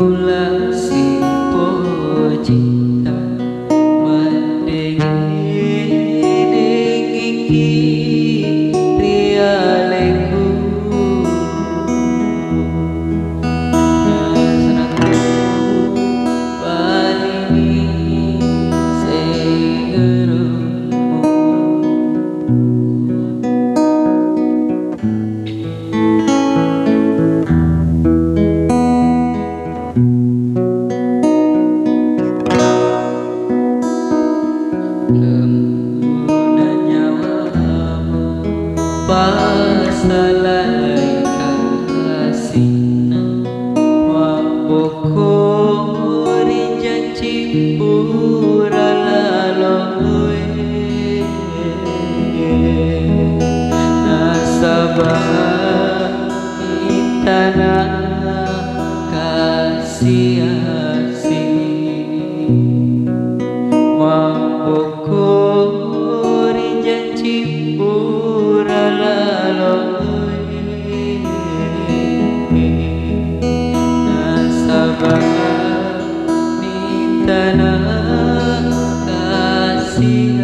Kula si pojita mendengi rialeku nasraku palini segerumu lembuna nyawamu pasalai kasina wapokori janji pura laloe nasabah tanah kasih Wapokori janji pura laloe nasabah tanah kasih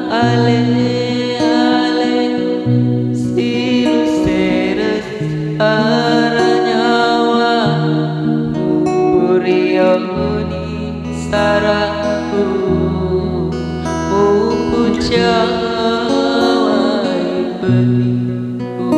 ale silu seres aranyawa burioni saraku upujawai beniku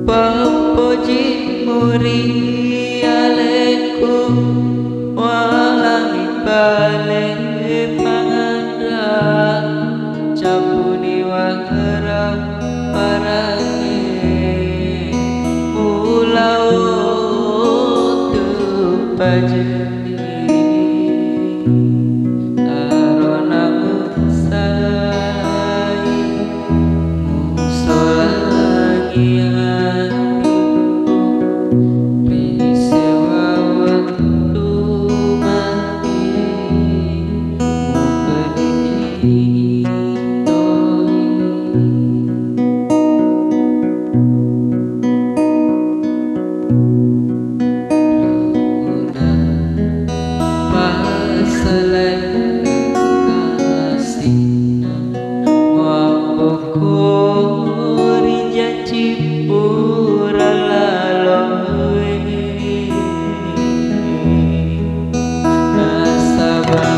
Papoji muri aleku walangi bale pangandra campuni wahara parange pulau tu pajeni tarona musai musolangi Wapokori janji pura laloe nasabah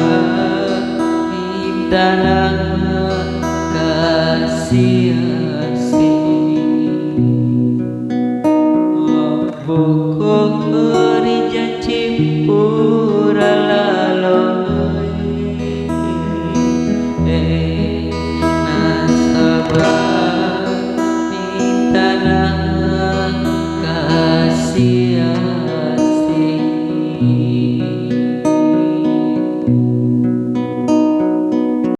tanah kasih Wapokori janji pura laloe nasabah tanah kasih